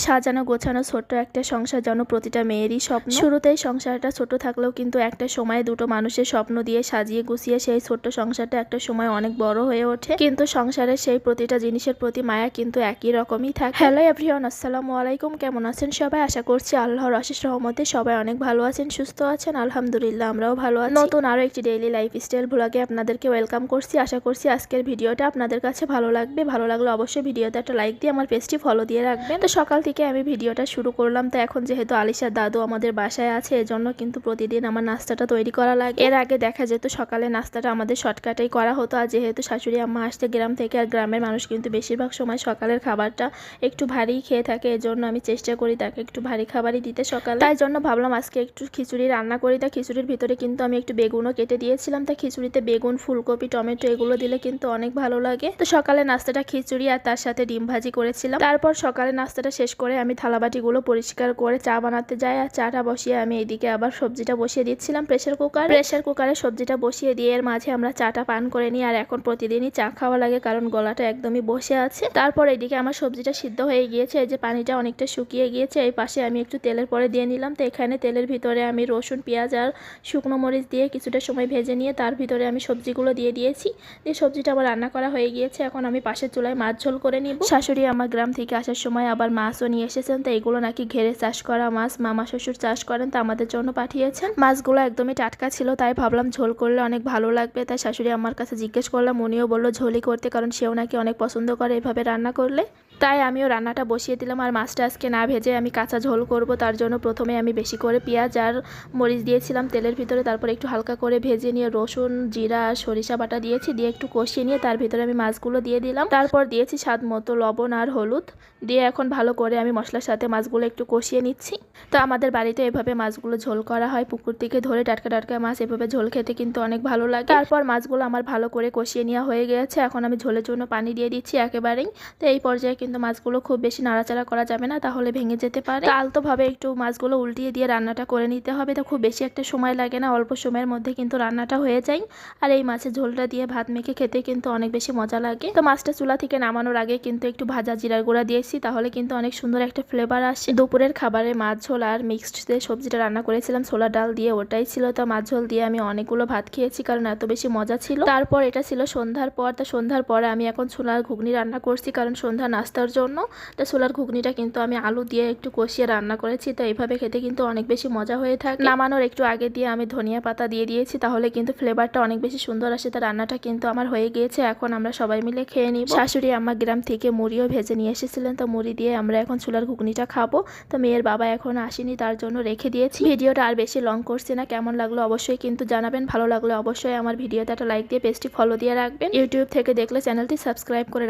সাজানো গোছানো ছোট্ট একটা সংসার যেন প্রতিটা মেয়েরই স্বপ্ন। শুরুতেই সংসারটা ছোট থাকলেও কিন্তু একটা সময় দুটো মানুষের স্বপ্ন দিয়ে সাজিয়ে গুছিয়ে সেই ছোট্ট সংসারটা একটা সময় অনেক বড় হয়ে ওঠে। কিন্তু সংসারের সেই প্রতিটা জিনিসের প্রতি মায়া কিন্তু একই রকমই থাকে। হ্যালো এভরিওয়ান, আসসালামু আলাইকুম। কেমন আছেন সবাই? আশা করছি আল্লাহর অশেষ রহমতে সবাই অনেক ভালো আছেন, সুস্থ আছেন। আলহামদুলিল্লাহ, আমরাও ভালো আছি। নতুন আরো একটি ডেইলি লাইফস্টাইল ভ্লগে আপনাদেরকে ওয়েলকাম করছি। আশা করছি আজকের ভিডিওটা আপনাদের কাছে ভালো লাগবে। ভালো লাগলে অবশ্যই ভিডিওতে একটা লাইক দিয়ে আমার পেজটি ফলো দিয়ে রাখবেন। তো সকাল থেকে আমি ভিডিওটা শুরু করলাম। তো এখন যেহেতু আলিশার দাদু আমাদের বাসায় আছে, এজন্য কিন্তু প্রতিদিন আমার নাস্তাটা তৈরি করা লাগে। এর আগে দেখা যেত সকালে নাস্তাটা আমাদের শর্টকাটেই করা হতো। আর যেহেতু শাশুড়ি আম্মা আসতে গ্রাম থেকে, আর গ্রামের মানুষ কিন্তু বেশিরভাগ সময় সকালের খাবারটা একটু ভারী খেয়ে থাকে, এজন্য আমি চেষ্টা করি তাকে একটু ভারী খাবারই দিতে সকালে। তাই জন্য ভাবলাম আজকে একটু খিচুড়ি রান্না করি। তা খিচুড়ির ভিতরে কিন্তু আমি একটু বেগুনও কেটে দিয়েছিলাম। তা খিচুড়িতে বেগুন, ফুলকপি, টমেটো এগুলো দিলে কিন্তু অনেক ভালো লাগে। তো সকালে নাস্তাটা খিচুড়ি আর তার সাথে ডিম ভাজি করেছিলাম। তারপর সকালে নাস্তাটা শেষ করে আমি থালাবাটিগুলো পরিষ্কার করে চা বানাতে যাই। আর চাটা বসিয়ে আমি এইদিকে আবার সবজিটা বসিয়ে দিচ্ছিলাম প্রেসার কুকারে সবজিটা বসিয়ে দিয়ে এর মাঝে আমরা চাটা পান করে নিই। আর এখন প্রতিদিনই চা খাওয়া লাগে, কারণ গলাটা একদমই বসে আছে। তারপর এইদিকে আমার সবজিটা সিদ্ধ হয়ে গিয়েছে, এই যে পানিটা অনেকটা শুকিয়ে গিয়েছে। এই পাশে আমি একটু তেলের পরে দিয়ে নিলাম। তো এখানে তেলের ভিতরে আমি রসুন, পেঁয়াজ আর শুকনো মরিচ দিয়ে কিছুটা সময় ভেজে নিয়ে তার ভিতরে আমি সবজিগুলো দিয়ে দিয়েছি। দিয়ে সবজিটা আবার রান্না করা হয়ে গিয়েছে। এখন আমি পাশের চুলায় মাছ ঝোল করে নিব। শাশুড়ি আমার গ্রাম থেকে আসার সময় আবার মাছও নিয়ে এসেছেন। তো এগুলো নাকি ঘেরে চাষ করা মাছ, মামা শ্বশুর চাষ করেন, তা আমাদের জন্য পাঠিয়েছেন। মাছগুলো একদমই টাটকা ছিল, তাই ভাবলাম ঝোল করলে অনেক ভালো লাগবে। তাই শাশুড়ি আমার কাছে জিজ্ঞেস করলাম, উনিও বললো ঝোলই করতে, কারণ সেও নাকি অনেক পছন্দ করে এভাবে রান্না করলে। তাই আমিও রান্নাটা বসিয়ে দিলাম। আর মাছটা আজকে না ভেজে আমি কাঁচা ঝোল করব, তার জন্য প্রথমে আমি বেশি করে পেঁয়াজ আর মরিচ দিয়েছিলাম তেলের ভিতরে। তারপর একটু হালকা করে ভেজে নিয়ে রসুন, জিরা আর সরিষা বাটা দিয়েছি, দিয়ে একটু কষিয়ে নিয়ে তার ভিতরে আমি মাছগুলো দিয়ে দিলাম। তারপর দিয়েছি স্বাদ মতো লবণ আর হলুদ দিয়ে এখন ভালো করে আমি মশলার সাথে মাছগুলো একটু কষিয়ে নিচ্ছি। তো আমাদের বাড়িতে এভাবে মাছগুলো ঝোল করা হয়, পুকুর থেকে ধরে টাটকা টাটকা মাছ এভাবে ঝোল খেতে কিন্তু অনেক ভালো লাগে। তারপর মাছগুলো আমার ভালো করে কষিয়ে নেওয়া হয়ে গেছে। এখন আমি ঝোলের জন্য পানি দিয়ে দিচ্ছি একেবারেই। তো এই পর্যায়ে কিন্তু মাছগুলো খুব বেশি নাড়াচাড়া করা যাবে না, তাহলে ভেঙে যেতে পারে। আলতোভাবে একটু মাছগুলো উল্টিয়ে দিয়ে রান্নাটা করে নিতে হবে। তো খুব বেশি একটা সময় লাগে না, অল্প সময়ের মধ্যে কিন্তু রান্নাটা হয়ে যায়। আর এই মাছের ঝোলটা দিয়ে ভাত মেখে খেতে কিন্তু অনেক বেশি মজা লাগে। তো মাছটা চুলা থেকে নামানোর আগে কিন্তু একটু ভাজা জিরার গুঁড়া দিয়েছি, তাহলে কিন্তু অনেক সুন্দর একটা ফ্লেভার আসে। দুপুরের খাবারে মাছ ঝোল আর মিক্সড যে সবজিটা রান্না করেছিলাম ছোলা ডাল দিয়ে, ওটাই ছিল। তো মাছ ঝোল দিয়ে আমি অনেকগুলো ভাত খেয়েছি, কারণ এত বেশি মজা ছিল। তারপর এটা ছিল সন্ধ্যার পর। তো সন্ধ্যার পরে আমি এখন ছোলার ঘুগনি রান্না করছি, কারণ সন্ধ্যা নাস্তার জন্য। তো ছোলার ঘুগনিটা কিন্তু আমি আলু দিয়ে একটু কষিয়ে রান্না করেছি। তো এইভাবে খেতে কিন্তু অনেক বেশি মজা হয়ে থাকে। নামানোর একটু আগে দিয়ে আমি ধনিয়া পাতা দিয়ে দিয়েছি, তাহলে কিন্তু ফ্লেভারটা অনেক বেশি সুন্দর আসে। তো রান্নাটা কিন্তু আমার হয়ে গিয়েছে, এখন আমরা সবাই মিলে খেয়ে নিব। শাশুড়ি আমার গ্রাম থেকে মুড়িও ভেজে নিয়ে এসেছিলেন, তো মুড়ি দিয়ে আমরা এখন ছোলার ঘুগনিটা খাবো। তো মেয়ের বাবা এখন আসেনি, তার জন্য রেখে দিয়েছি। ভিডিওটা আর বেশি লং করছি না, কেমন লাগলো অবশ্যই কিন্তু জানাবেন। ভালো লাগলে অবশ্যই আমার ভিডিওতে একটা লাইক দিয়ে পেজটি ফলো দিয়ে রাখবেন। ইউটিউব থেকে দেখলে চ্যানেলটি সাবস্ক্রাইব করে রাখবেন।